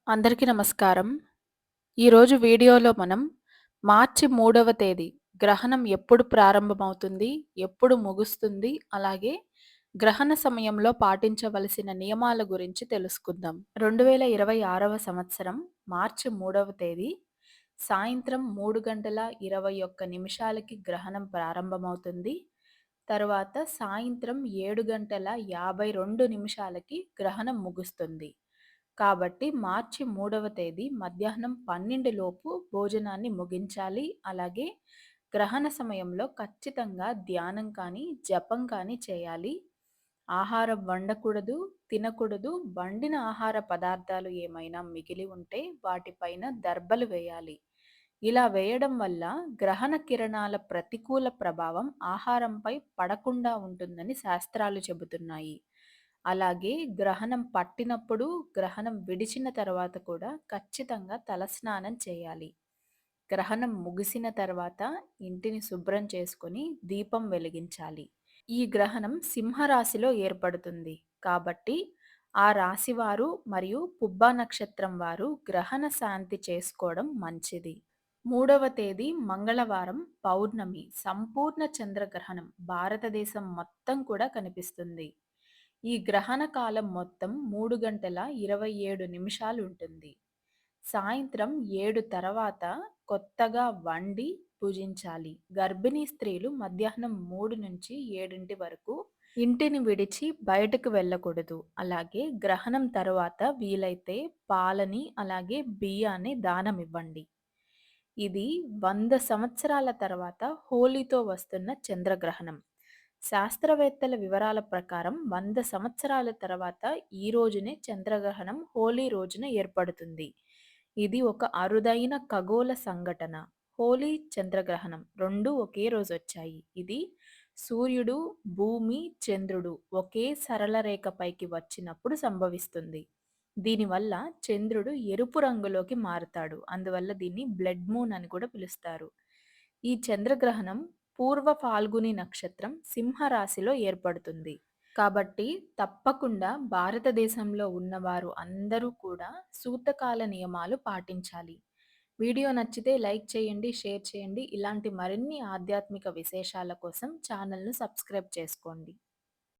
అందరికీ నమస్కారం. ఈరోజు వీడియోలో మనం మార్చి 3వ తేదీ గ్రహణం ఎప్పుడు ప్రారంభమవుతుంది? ఎప్పుడు ముగుస్తుంది? అలాగే గ్రహణ సమయంలో పాటించవలసిన నియమాల గురించి తెలుసుకుందాం. 2026వ సంవత్సరం మార్చి 3వ తేదీ సాయంత్రం 3 గంటల 21 నిమిషాలకి గ్రహణం ప్రారంభమవుతుంది. తరువాత సాయంత్రం 7 గంటల 52 నిమిషాలకి గ్రహణం ముగుస్తుంది. కాబట్టి మార్చి 3వ తేదీ మధ్యాహ్నం 12 లోపు భోజనాన్ని ముగించాలి. అలాగే గ్రహణ సమయంలో ఖచ్చితంగా ధ్యానం కానీ, జపం కానీ చేయాలి. ఆహారం వండకూడదు, తినకూడదు. వండిన ఆహార పదార్థాలు ఏమైనా మిగిలి ఉంటే వాటిపైన దర్బలు వేయాలి. ఇలా వేయడం వల్ల గ్రహణ కిరణాల ప్రతికూల ప్రభావం ఆహారంపై పడకుండా ఉంటుందని శాస్త్రాలు చెబుతున్నాయి. అలాగే గ్రహణం పట్టినప్పుడు, గ్రహణం విడిచిన తర్వాత కూడా ఖచ్చితంగా తలస్నానం చేయాలి. గ్రహణం ముగిసిన తర్వాత ఇంటిని శుభ్రం చేసుకొని దీపం వెలిగించాలి. ఈ గ్రహణం సింహరాశిలో ఏర్పడుతుంది. కాబట్టి ఆ రాశివారు మరియు పుబ్బా నక్షత్రం వారు గ్రహణ శాంతి చేసుకోవడం మంచిది. 3వ తేదీ మంగళవారం పౌర్ణమి సంపూర్ణ చంద్రగ్రహణం భారతదేశం మొత్తం కూడా కనిపిస్తుంది. ఈ గ్రహణ కాలం మొత్తం 3 గంటల 27 నిమిషాలు ఉంటుంది. సాయంత్రం 7 తర్వాత కొత్తగా వండి పూజించాలి. గర్భిణీ స్త్రీలు మధ్యాహ్నం 3 నుంచి 7 వరకు ఇంటిని విడిచి బయటకు వెళ్ళకూడదు. అలాగే గ్రహణం తర్వాత వీలైతే పాలని అలాగే బియ్యాన్ని దానం ఇవ్వండి. ఇది 100 సంవత్సరాల తర్వాత హోలీతో వస్తున్న చంద్రగ్రహణం. శాస్త్రవేత్తల వివరాల ప్రకారం 100 సంవత్సరాల తర్వాత ఈ రోజునే చంద్రగ్రహణం హోలీ రోజున ఏర్పడుతుంది. ఇది ఒక అరుదైన ఖగోళ సంఘటన. హోలీ, చంద్రగ్రహణం రెండూ ఒకే రోజు వచ్చాయి. ఇది సూర్యుడు, భూమి, చంద్రుడు ఒకే సరళ రేఖపైకి వచ్చినప్పుడు సంభవిస్తుంది. దీనివల్ల చంద్రుడు ఎరుపు రంగులోకి మారుతాడు. అందువల్ల దీన్ని బ్లడ్ మూన్ అని కూడా పిలుస్తారు. ఈ చంద్రగ్రహణం పూర్వ ఫాల్గుని నక్షత్రం సింహరాశిలో ఏర్పడుతుంది. కాబట్టి తప్పకుండా భారతదేశంలో ఉన్నవారు అందరూ కూడా సూతకాల నియమాలు పాటించాలి. వీడియో నచ్చితే లైక్ చేయండి, షేర్ చేయండి. ఇలాంటి మరిన్ని ఆధ్యాత్మిక విశేషాల కోసం ఛానల్‌ను సబ్స్క్రైబ్ చేసుకోండి.